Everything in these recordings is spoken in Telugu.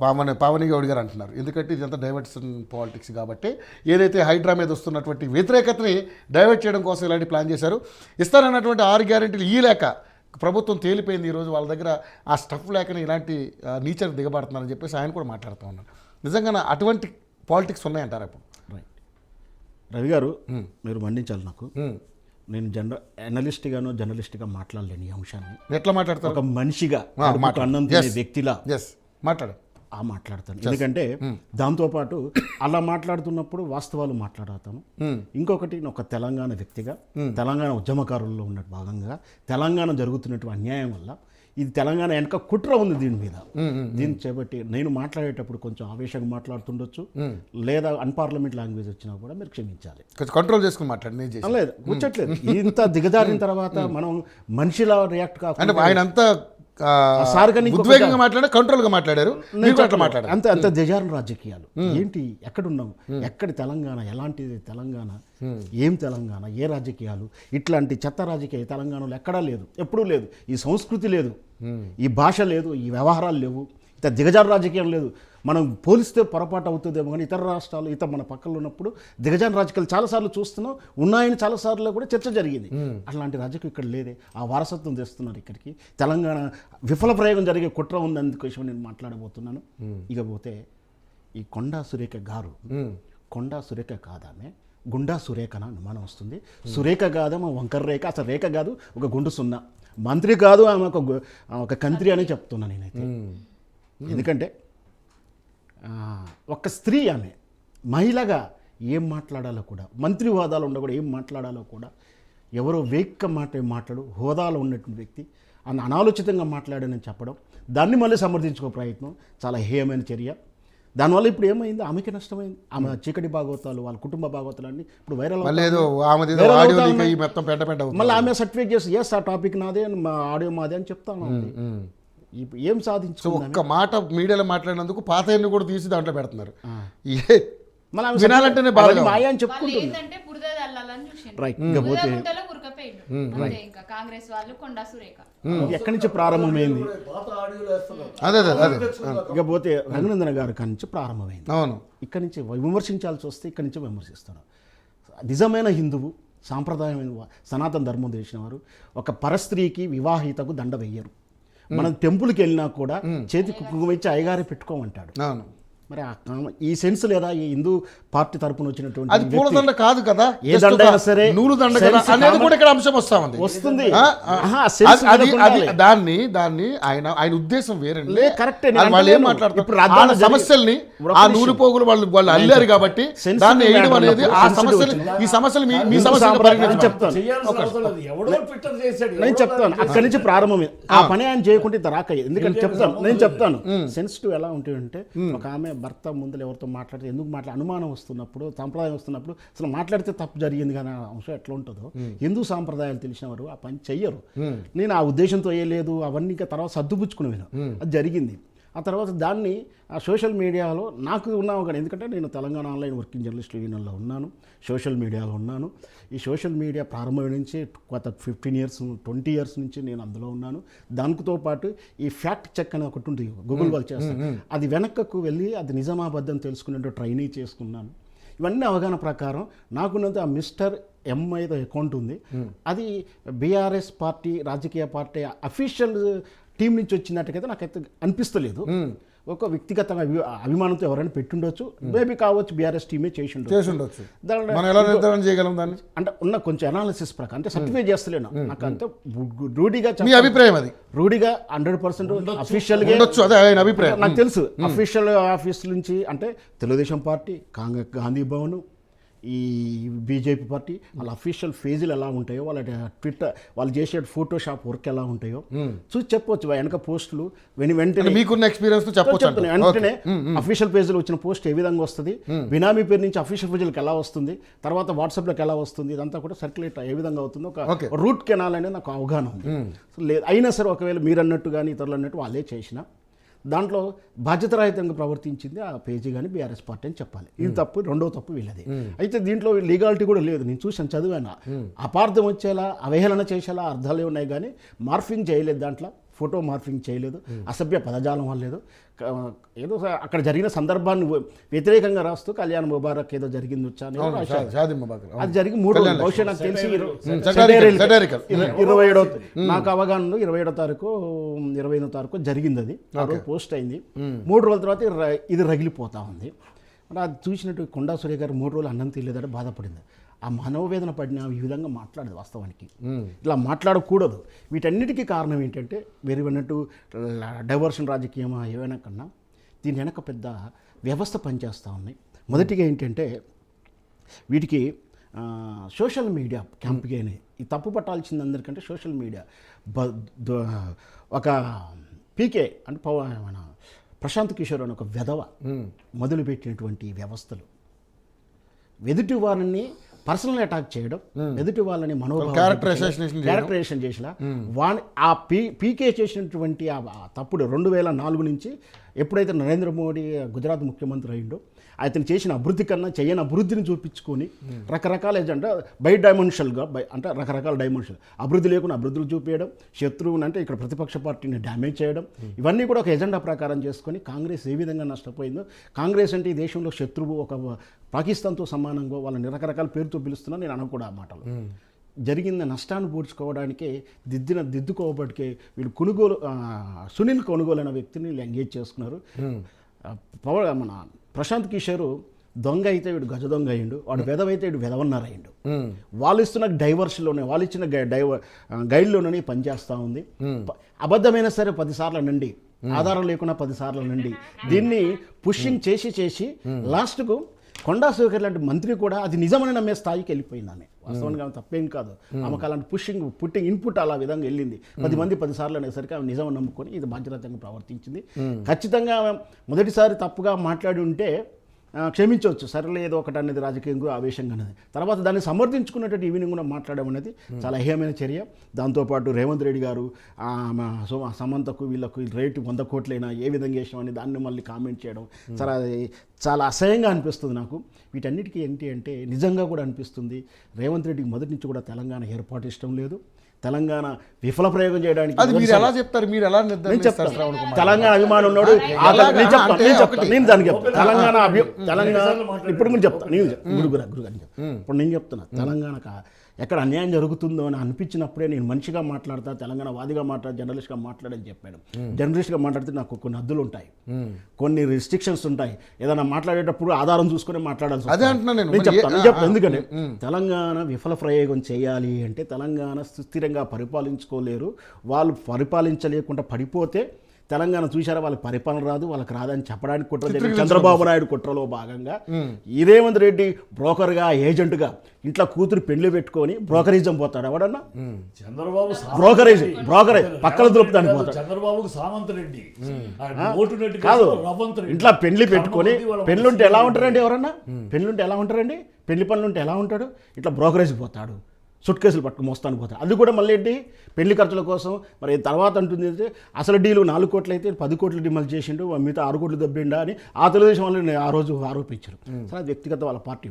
పావని గౌడ్ గారు అంటున్నారు. ఎందుకంటే ఇదంతా డైవర్షన్ పాలిటిక్స్ కాబట్టి ఏదైతే హైడ్రా మీద వస్తున్నటువంటి వ్యతిరేకతని డైవర్ట్ చేయడం కోసం ఇలాంటి ప్లాన్ చేశారు. ఇస్తారన్నటువంటి 6 గ్యారెంటీలు ఈ లేక ప్రభుత్వం తేలిపోయింది. ఈరోజు వాళ్ళ దగ్గర ఆ స్టఫ్ లేకనే ఇలాంటి నీచర్ దిగబడుతున్నారని చెప్పేసి ఆయన కూడా మాట్లాడుతూ ఉన్నారు. నిజంగా అటువంటి పాలిటిక్స్ ఉన్నాయంటారు ఇప్పుడు? రవి గారు మీరు మండించాలి నాకు. నేను అనలిస్ట్గానో జర్నలిస్ట్గా మాట్లాడలేను ఈ అంశాన్ని. ఎట్లా మాట్లాడతారు? ఒక మనిషిగా అన్నం తినే వ్యక్తిలా మాట్లాడతాను. ఎందుకంటే దాంతోపాటు అలా మాట్లాడుతున్నప్పుడు వాస్తవాలు మాట్లాడతాను. ఇంకొకటి ఒక తెలంగాణ వ్యక్తిగా, తెలంగాణ ఉద్యమకారుల్లో ఉన్న భాగంగా తెలంగాణ జరుగుతున్నటువంటి అన్యాయం వల్ల ఇది తెలంగాణ వెనక కుట్ర ఉంది దీని మీద. దీన్ని చేపట్టి నేను మాట్లాడేటప్పుడు కొంచెం ఆవేశంగా మాట్లాడుతుండొచ్చు, లేదా అన్పార్లమెంట్ లాంగ్వేజ్ వచ్చినా కూడా మీరు క్షమించాలి. కంట్రోల్ చేసుకుని మాట్లాడి లేదు కూర్చోట్లేదు. ఇంత దిగజారిన తర్వాత మనం మనిషిలా రియాక్ట్ కాకుండా ఆయన అంతా ఉద్వేగంగా మాట్లాడారు, కంట్రోల్గా మాట్లాడారు, అంత దిగజారిన రాజకీయాలు ఏంటి? ఎక్కడున్నాం? ఎక్కడి తెలంగాణ? ఎలాంటిది తెలంగాణ? ఏం తెలంగాణ? ఏ రాజకీయాలు? ఇట్లాంటి చెత్త రాజకీయ తెలంగాణలో ఎక్కడా లేదు, ఎప్పుడూ లేదు. ఈ సంస్కృతి లేదు, ఈ భాష లేదు, ఈ వ్యవహారాలు లేవు, ఇంత దిగజారు రాజకీయం లేదు. మనం పోలిస్తే పొరపాటు అవుతుందేమో కానీ ఇతర రాష్ట్రాలు మన పక్కన ఉన్నప్పుడు దిగజారు రాజకీయాలు చాలాసార్లు చూస్తున్నాం, ఉన్నాయని చాలాసార్లు కూడా చర్చ జరిగింది. అట్లాంటి రాజకీయం ఇక్కడ లేదే. ఆ వారసత్వం తెస్తున్నారు ఇక్కడికి. తెలంగాణ విఫల ప్రయోగం జరిగే కుట్ర ఉంది, అందుకోసం నేను మాట్లాడబోతున్నాను. ఇకపోతే ఈ కొండా సురేఖ గారు, కొండా సురేఖ కాదామే గుండా సురేఖన అనుమానం వస్తుంది. సురేఖ కాదేమో వంకర రేఖ, అసలు రేఖ కాదు, ఒక గుండు సున్నా. మంత్రి కాదు, ఆమె ఒక కంత్రి అని చెప్తున్నా నేనైతే. ఎందుకంటే ఒక స్త్రీ, ఆమె మహిళగా ఏం మాట్లాడాలో కూడా, మంత్రి హోదాలో ఉండ కూడా ఏం మాట్లాడాలో కూడా ఎవరో వేక్క మాట్లాడు హోదాలో ఉన్నటువంటి వ్యక్తి అనాలోచితంగా మాట్లాడానని చెప్పడం, దాన్ని మళ్ళీ సమర్థించుకో ప్రయత్నం చాలా హేయమైన చర్య. దానివల్ల ఇప్పుడు ఏమైంది? ఆమెకి నష్టమైంది. ఆమె చీకటి భాగవతాలు, వాళ్ళ కుటుంబ భాగవతాలు అన్నీ ఇప్పుడు వైరల్. మళ్ళీ ఆమె సర్టిఫికేట్ చేసి ఎస్ ఆ టాపిక్ నాదే, మా ఆడియో మాదే అని చెప్తాను. ఏం సాధించు? ఒక్క మాట మీడియాలో మాట్లాడినందుకు పాత ఎన్ని కూడా తీసి దాంట్లో పెడుతున్నారు. వినాలంటేనే బాగా మాయా అని చెప్పుకుంటుంది. ఎక్కడి నుంచి ప్రారంభమైంది? ఇకపోతే రఘునందన గారి కాడి నుంచి ప్రారంభమైంది. అవును, ఇక్కడి నుంచి విమర్శించాల్సి వస్తే ఇక్కడి నుంచి విమర్శిస్తారు. నిజమైన హిందువు, సాంప్రదాయమైన సనాతన ధర్మం తెలిసిన వారు ఒక పరస్త్రీకి వివాహితకు దండ వెయ్యరు. మనం టెంపుల్కి వెళ్ళినా కూడా చేతి కుంకుమ ఇచ్చి అయ్యగారి పెట్టుకోమంటాడు. మరి ఈ సెన్స్ లేదా? ఈ హిందూ పార్టీ తరపున వచ్చినటువంటి అది పూలదండ కాదు కదా, ఏ దండైనా సరే నూలు దండ అనేది కూడా ఇక్కడ అంశం వస్తుంది. దాన్ని ఆయన ఉద్దేశం వేరే. కరెక్టే. వాళ్ళు ఏం మాట్లాడతారు? సమస్యల్ని ఆ నూలు పోగులు వాళ్ళు అల్లారు కాబట్టి దాన్ని వేయడం అనేది ఆ సమస్యలు, ఈ సమస్యలు మీ సమస్యలు నేను చెప్తాను. అక్కడి నుంచి ప్రారంభమైంది. ఆ పని ఆయన చేయకుంటే ఇంత రాక. ఎందుకంటే నేను చెప్తాను సెన్సిటివ్ ఎలా ఉంటాయంటే, ఒక ఆమె భర్త ముందు ఎవరితో మాట్లాడితే ఎందుకు అనుమానం వస్తున్నప్పుడు, సాంప్రదాయం వస్తున్నప్పుడు అసలు మాట్లాడితే తప్పు జరిగింది కానీ అంశం ఎట్లా ఉంటుందో, హిందూ సాంప్రదాయాలు తెలిసిన వారు ఆ పని చెయ్యరు. నేను ఆ ఉద్దేశంతో వేయలేదు, అవన్నీ తర్వాత సర్దుపుచ్చుకునేవాను. అది జరిగింది. ఆ తర్వాత దాన్ని ఆ సోషల్ మీడియాలో నాకు ఉన్నాము కానీ, ఎందుకంటే నేను తెలంగాణ ఆన్లైన్ వర్కింగ్ జర్నలిస్ట్ యూనియన్లో ఉన్నాను, సోషల్ మీడియాలో ఉన్నాను. ఈ సోషల్ మీడియా ప్రారంభం నుంచి గత 15 years 20 years నుంచి నేను అందులో ఉన్నాను. దానితో పాటు ఈ ఫ్యాక్ట్ చెక్ అని ఒకటి ఉంటుంది, గూగుల్ వాళ్ళు చేస్తాను, అది వెనక్కకు వెళ్ళి అది నిజామాబద్ధం తెలుసుకునేట్టు ట్రైనీ చేసుకున్నాను. ఇవన్నీ అవగాహన ప్రకారం నాకున్నంత ఆ మిస్టర్ ఎంఐతో అకౌంట్ ఉంది. అది బీఆర్ఎస్ పార్టీ, రాజకీయ పార్టీ అఫీషియల్ టీం నుంచి వచ్చినట్టుకైతే నాకైతే అనిపిస్తలేదు. ఒక వ్యక్తిగత అభిమానంతో ఎవరైనా పెట్టుండొచ్చు, మేబీ కావచ్చు బీఆర్ఎస్ టీమే చేసి ఉండొచ్చు. అంటే ఉన్న కొంచెం అనాలిసిస్ ప్రకారం, అంటే సర్టిఫై చేస్తలేను, నాకు అంతే రూఢిగా అభిప్రాయం, అది రూఢిగా 100% అఫీషియల్గా నాకు తెలుసు. అఫీషియల్ ఆఫీస్ నుంచి అంటే తెలుగుదేశం పార్టీ, కాంగ్రెస్, గాంధీ భవన్, ఈ బీజేపీ పార్టీ వాళ్ళ అఫీషియల్ ఫేజీలు ఎలా ఉంటాయో, వాళ్ళ ట్విట్టర్ వాళ్ళు చేసే ఫోటోషాప్ వర్క్ ఎలా ఉంటాయో చూసి చెప్పొచ్చు. వెనక పోస్టులు వెంటనే మీకున్న ఎక్స్పీరియన్స్ వెంటనే అఫీషియల్ పేజీలో వచ్చిన పోస్ట్ ఏ విధంగా వస్తుంది, బినామీ పేరు నుంచి అఫీషియల్ పేజీలకు ఎలా వస్తుంది, తర్వాత వాట్సాప్లోకి ఎలా వస్తుంది, ఇదంతా కూడా సర్క్యులేట్ ఏ విధంగా అవుతుందో ఒక రూట్ కెనాల్ అనేది నాకు అవగాహన ఉంది. లేదు అయినా సరే ఒకవేళ మీరు అన్నట్టు కానీ ఇతరులు అన్నట్టు వాళ్ళే చేసిన దాంట్లో బాధ్యతారహితంగా ప్రవర్తించింది ఆ పేజీ కానీ బీఆర్ఎస్ పార్టీ అని చెప్పాలి. ఇది తప్పు, రెండో తప్పు వీళ్ళది. అయితే దీంట్లో లీగాలిటీ కూడా లేదు. నేను చూసాను, చదివాను. అపార్థం వచ్చేలా, అవహేళన చేసేలా అర్థాలే ఉన్నాయి కానీ మార్ఫింగ్ చేయలేదు. దాంట్లో ఫోటో మార్ఫింగ్ చేయలేదు, అసభ్య పదజాలం వల్లేదు. ఏదో అక్కడ జరిగిన సందర్భాన్ని వ్యతిరేకంగా రాస్తూ కళ్యాణ్ ముబారక్ ఏదో జరిగింది వచ్చా అని రాశారు. అది జరిగి 3 రోజులు, బహుశా నాకు తెలిసి 27 నాకు అవగాహనలో 27వ తారీఖు 28వ తారీఖు జరిగింది. అది ఆ రోజు పోస్ట్ అయింది. 3 రోజుల తర్వాత ఇది రగిలిపోతా ఉంది. మరి అది చూసినట్టు కొండా సూర్య గారు 3 రోజులు అన్నం తినలేదంటే బాధపడింది. ఆ మనోవేదన పడిన ఈ విధంగా మాట్లాడదు. వాస్తవానికి ఇలా మాట్లాడకూడదు. వీటన్నిటికీ కారణం ఏంటంటే వేరువన్నట్టు డైవర్షన్ రాజకీయమా ఏమైనా కన్నా దీని వెనక పెద్ద వ్యవస్థ పనిచేస్తూ ఉన్నాయి. మొదటిగా ఏంటంటే వీటికి సోషల్ మీడియా క్యాంపెయిన్. ఈ తప్పు పట్టాల్సింది అందరికంటే సోషల్ మీడియా. ఒక పీకే అంటే మన ప్రశాంత్ కిషోర్ అని ఒక వెధవ మొదలుపెట్టినటువంటి వ్యవస్థలు ఎదుటి వారిని పర్సనల్ అటాక్ చేయడం, ఎదుటి వాళ్ళని క్యారెక్టరైజేషన్ చేసిన వాని ఆ పీకే చేసినటువంటి ఆ తప్పుడు 2004 నుంచి ఎప్పుడైతే నరేంద్ర మోడీ గుజరాత్ ముఖ్యమంత్రి అయిండో అతను చేసిన అభివృద్ధి కన్నా చేయని అభివృద్ధిని చూపించుకొని రకరకాల ఎజెండా డైమెన్షనల్గా అంటే రకరకాల డైమెన్షన్ అభివృద్ధి లేకుండా అభివృద్ధులు చూపించడం, శత్రువుని అంటే ఇక్కడ ప్రతిపక్ష పార్టీని డ్యామేజ్ చేయడం, ఇవన్నీ కూడా ఒక ఎజెండా ప్రకారం చేసుకొని కాంగ్రెస్ ఏ విధంగా నష్టపోయిందో. కాంగ్రెస్ అంటే ఈ దేశంలో శత్రువు ఒక పాకిస్తాన్తో సమానంగా వాళ్ళని రకరకాల పేరుతో పిలుస్తున్నా నేను అనకూడదు ఆ మాటలు. జరిగిన నష్టాన్ని పూడ్చుకోవడానికే దిద్దుకోవడానికి వీళ్ళు సునీల్ కొనుగోలు అనే వ్యక్తిని ఎంగేజ్ చేసుకున్నారు. మన ప్రశాంత్ కిషోర్ దొంగ అయితే వీడు గజ దొంగ అయ్యిండు, వాడు వెదవైతే వీడు వెదవన్నారు అయ్యిండు. వాళ్ళు ఇస్తున్న డైవర్స్లోనే వాళ్ళు ఇచ్చిన గైడ్లోనే పనిచేస్తూ ఉంది. అబద్ధమైనా సరే 10 సార్లు నండి, ఆధారం లేకుండా 10 సార్లు నండి, దీన్ని పుషింగ్ చేసి లాస్ట్కు కొండా సురేఖ లాంటి మంత్రి కూడా అది నిజమని నమ్మే స్థాయికి వెళ్ళిపోయింది. ఆమె వాస్తవానికి ఆమె తప్పేం కాదు. ఆమెకు అలాంటి పుట్టింగ్ ఇన్పుట్ అలా విధంగా వెళ్ళింది. 10 మంది 10 సార్లు అనేసరికి ఆమె నిజం నమ్ముకొని ఇది బాధ్యతంగా ప్రవర్తించింది. ఖచ్చితంగా ఆమె మొదటిసారి తప్పుగా మాట్లాడి ఉంటే క్షమించవచ్చు, సరేలే ఏదో ఒకటి అనేది రాజకీయంగా ఆవేశంగా అనేది. తర్వాత దాన్ని సమర్థించుకున్నట్టు ఈవినింగ్ కూడా మాట్లాడడం అనేది చాలా అహేయమైన చర్య. దాంతోపాటు రేవంత్ రెడ్డి గారు సమంతకు వీళ్ళకు రేటు 100 కోట్లైనా ఏ విధంగా చేసినాం అని దాన్ని మళ్ళీ కామెంట్ చేయడం చాలా అసహ్యంగా అనిపిస్తుంది నాకు. వీటన్నిటికీ ఏంటి అంటే నిజంగా కూడా అనిపిస్తుంది రేవంత్ రెడ్డికి మొదటి నుంచి కూడా తెలంగాణ ఏర్పాటు ఇష్టం లేదు. తెలంగాణ విఫల ప్రయోగం చేయడానికి మీరు ఎలా చెప్తారు, మీరు ఎలా నిర్ధారిస్తారు? తెలంగాణ అభిమానం ఉన్నాడు. నేను దానికి చెప్తాను. తెలంగాణ ఇప్పుడు నేను చెప్తాను. ఇప్పుడు నేను చెప్తున్నా తెలంగాణకు ఎక్కడ అన్యాయం జరుగుతుందో అని అనిపించినప్పుడే నేను మనిషిగా మాట్లాడతా, తెలంగాణ వాదిగా జర్నలిస్ట్గా మాట్లాడని చెప్పాడు. జర్నలిస్ట్గా మాట్లాడితే నాకు కొన్ని హద్దులు ఉంటాయి, కొన్ని రిస్ట్రిక్షన్స్ ఉంటాయి. ఏదైనా మాట్లాడేటప్పుడు ఆధారం చూసుకుని మాట్లాడాల్సి చెప్తాను. ఎందుకంటే తెలంగాణ విఫల ప్రయోగం చేయాలి అంటే తెలంగాణ సుస్థిరంగా పరిపాలించుకోలేరు. వాళ్ళు పరిపాలించలేకుండా పడిపోతే తెలంగాణ చూశారా వాళ్ళకి పరిపాలన రాదు, వాళ్ళకి రాదని చెప్పడానికి కుట్ర చంద్రబాబు నాయుడు కుట్రలో భాగంగా ఈ రేవంత్ రెడ్డి బ్రోకర్గా ఏజెంట్గా ఇంట్లో కూతురు పెళ్లి పెట్టుకొని బ్రోకరేజం పోతాడు. ఎవడన్నా చంద్రబాబు బ్రోకరేజ్ పక్కన దొరుకుతానికి పోతాడు. చంద్రబాబుకు సామంత్ రెడ్డి కాదు, ఇంట్లో పెళ్లి పెట్టుకొని పెళ్ళుంటే ఎలా ఉంటారండి? ఎవరన్నా పెళ్ళుంటే ఎలా ఉంటారండి? పెళ్లి పనులుంటే ఎలా ఉంటాడు? ఇట్లా బ్రోకరేజ్ పోతాడు, సుట్ కేసులు పట్టుకు మోస్తాను పోతాడు. అది కూడా మళ్ళీ ఏంటి పెళ్లి ఖర్చుల కోసం. మరి తర్వాత అంటుంది అంటే అసలు డీలు 4 కోట్లు అయితే 10 కోట్లు డిమాండ్ చేసిండు, మిగతా 6 కోట్లు దబ్బిండా అని ఆ తెలుగుదేశం వాళ్ళు ఆ రోజు ఆరోపించారు. సరే వ్యక్తిగత వాళ్ళ పార్టీ.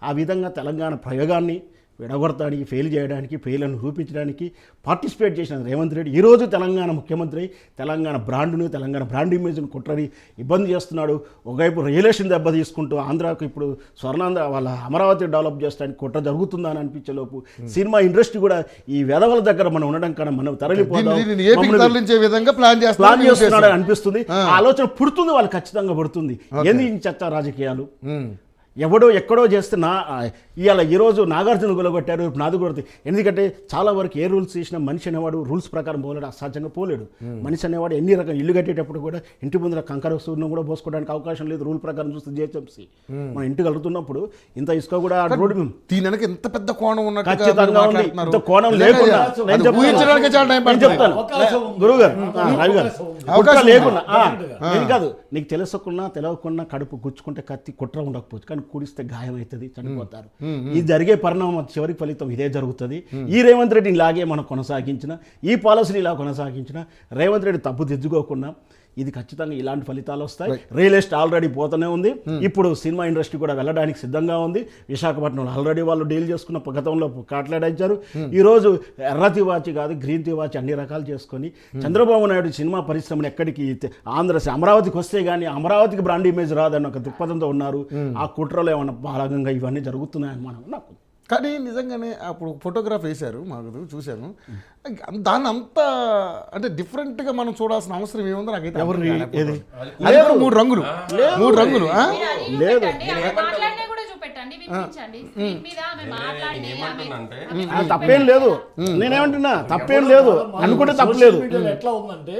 ఆ విధంగా తెలంగాణ ప్రయోగాన్ని విడగొడతానికి ఫెయిల్ చేయడానికి ఫెయిల్ను రూపించడానికి పార్టిసిపేట్ చేసిన రేవంత్ రెడ్డి ఈరోజు తెలంగాణ ముఖ్యమంత్రి తెలంగాణ బ్రాండ్ను తెలంగాణ బ్రాండ్ ఇమేజ్ను కుట్రని ఇబ్బంది చేస్తున్నాడు. ఒకవైపు రియలేషన్ దెబ్బ తీసుకుంటూ ఆంధ్రాకు ఇప్పుడు స్వర్ణాంధ్ర వాళ్ళ అమరావతి డెవలప్ చేస్తానికి కుట్ర జరుగుతుందా అని అనిపించేలోపు సినిమా ఇండస్ట్రీ కూడా ఈ వెధవల దగ్గర మనం ఉండడం కన్నా మనం తరలిపోదాం ప్లాన్ చేస్తున్నాడు అనిపిస్తుంది. ఆలోచన పుడుతుంది, వాళ్ళు ఖచ్చితంగా పడుతుంది. ఏంది చర్చా రాజకీయాలు ఎవడో ఎక్కడో చేస్తే ఇవాళ ఈరోజు నాగార్జున గులగొట్టారు, నాది కొడుతుంది. ఎందుకంటే చాలా వరకు ఏ రూల్స్ చేసినా మనిషి అనేవాడు రూల్స్ ప్రకారం పోలేడు, అసాధ్యంగా పోలేడు. మనిషి అనేవాడు ఎన్ని రకాల ఇల్లు కట్టేటప్పుడు కూడా ఇంటి ముందర కంకర సూర్యుని కూడా పోసుకోవడానికి అవకాశం లేదు. రూల్ ప్రకారం చూస్తే జిహెచ్ఎంసీ మనం ఇంటి కలుగుతున్నప్పుడు ఇంత ఇసుక కూడా రోడ్డు దీనికి ఎంత పెద్ద కోణం ఉన్నట్టు ఖచ్చితంగా ఉంది. ఇంత కోణం లేకుండా గురువు గారు రవి గారు అవకాశం లేకుండా నేను కాదు, నీకు తెలుసుకున్నా తెలియకుండా కడుపు గుచ్చుకుంటే కత్తి కుట్ర ఉండకపోవచ్చు, కానీ కూడిస్తే గాయం అవుతుంది, చనిపోతారు. ఇది జరిగే పరిణామం చివరి ఫలితం ఇదే జరుగుతుంది. ఈ రేవంత్ రెడ్డిని ఇలాగే మనం కొనసాగించిన, ఈ పాలసీని ఇలా కొనసాగించిన, రేవంత్ రెడ్డి తప్పు దిద్దుకోకుండా ఇది ఖచ్చితంగా ఇలాంటి ఫలితాలు వస్తాయి. రియల్ ఎస్టేట్ ఆల్రెడీ పోతూనే ఉంది. ఇప్పుడు సినిమా ఇండస్ట్రీ కూడా వెళ్ళడానికి సిద్ధంగా ఉంది. విశాఖపట్నంలో ఆల్రెడీ వాళ్ళు డీల్ చేసుకున్న గతంలో కాట్లాడించారు. ఈరోజు ఎర్ర తివాచి కాదు గ్రీన్ తివాచి అన్ని రకాలు చేసుకొని చంద్రబాబు నాయుడు సినిమా పరిశ్రమను ఎక్కడికి అమరావతికి వస్తే కానీ అమరావతికి బ్రాండ్ ఇమేజ్ రాదని ఒక దృక్పథంతో ఉన్నారు. ఆ కుట్రలో ఏమన్నా భాగంగా ఇవన్నీ జరుగుతున్నాయని మనం నాకు కానీ నిజంగానే అప్పుడు ఫోటోగ్రాఫ్ వేశారు మాకు చూశాను. దాన్ని అంత అంటే డిఫరెంట్గా మనం చూడాల్సిన అవసరం ఏముందో నాకైతే ఎవరు ఏది అది కూడా మూడు రంగులు ఆ? లేదు. తప్పేం లేదు, నేనేమంటున్నా తప్పేం లేదు అనుకుంటే తప్పలేదు. ఎట్లా ఉందంటే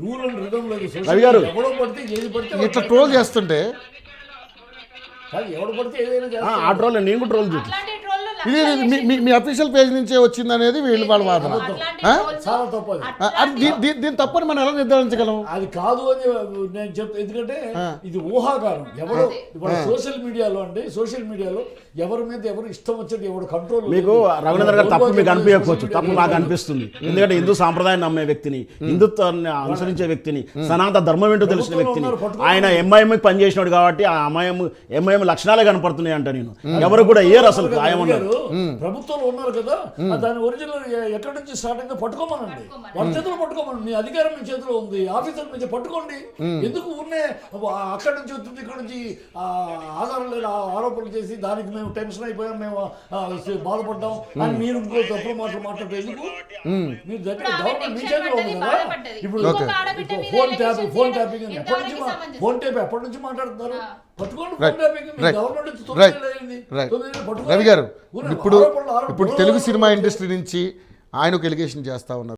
రూల్ అండ్ రిథమ్ లేదు. రవి గారు ఎవడో పడితే ఏది పడితే ఇట్లా ట్రోల్ చేస్తుంటే ఎవడు పడితే ఏదైనా ఆ ట్రోల్ నేను కూడా ట్రోల్ చూసి ఇది మీ అఫీషియల్ పేజ్ నుంచే వచ్చింది అనేది వీళ్ళు వాళ్ళ వాదన. చాలా తప్పు అది. దీని తప్పని మనం ఎలా నిర్ధారించగలం? అది కాదు అని నేను చెప్తా. ఎందుకంటే ఇది ఊహాగానం. ఎవరు సోషల్ మీడియాలో ఎవరి మీద ఎవరు ఇష్టం వచ్చేది ఎవరు కంట్రోల్. మీకు రఘునందన్ గారు తప్పు మీకు అనిపించకపోవచ్చు, తప్పు నాకు అనిపిస్తుంది. ఎందుకంటే హిందూ సాంప్రదాయం నమ్మే వ్యక్తిని, హిందుత్వాన్ని అనుసరించే వ్యక్తిని, సనాతన ధర్మం ఏంటో తెలిసిన వ్యక్తిని, ఆయన ఎంఐఎంకి పనిచేసినాడు కాబట్టి ఆ ఎంఐఎం లక్షణాలే కనపడుతున్నాయి అంట. నేను ఎవరు కూడా ఏరు అసలు ఆయమన్నారు. ప్రభుత్వంలో ఉన్నారు కదా, దాని ఒరిజినల్ ఎక్కడి నుంచి స్టార్ట్ అయిందో పట్టుకోమనండి. వాళ్ళ చేతిలో పట్టుకోమని. మీ అధికారం మీ చేతిలో ఉంది, ఆఫీసర్ మీద పట్టుకోండి. ఎందుకు ఉన్నే అక్కడి నుంచి వస్తుంది ఇక్కడ నుంచి ఆధారం లేని ఆరోపణలు చేసి దానికి మేము టెన్షన్ అయిపోయాం, మేము బాధపడ్డాం అని మీరు ఇంకో తప్పుడు మాటలు మాట్లాడితే ఎందుకు? మీరు దగ్గర గవర్నమెంట్ మీ చేతిలో ఉంది కదా. ఇప్పుడు ఫోన్ ట్యాపింగ్ అని ఎప్పటి నుంచి మాట్లాడుతున్నారు? పట్టుకోండి ఫోన్ ట్యాపింగ్. గవర్నమెంట్ రవి గారు ఇప్పుడు తెలుగు సినిమా ఇండస్ట్రీ నుంచి ఆయన ఒక ఎలిగేషన్ చేస్తా ఉన్నారు.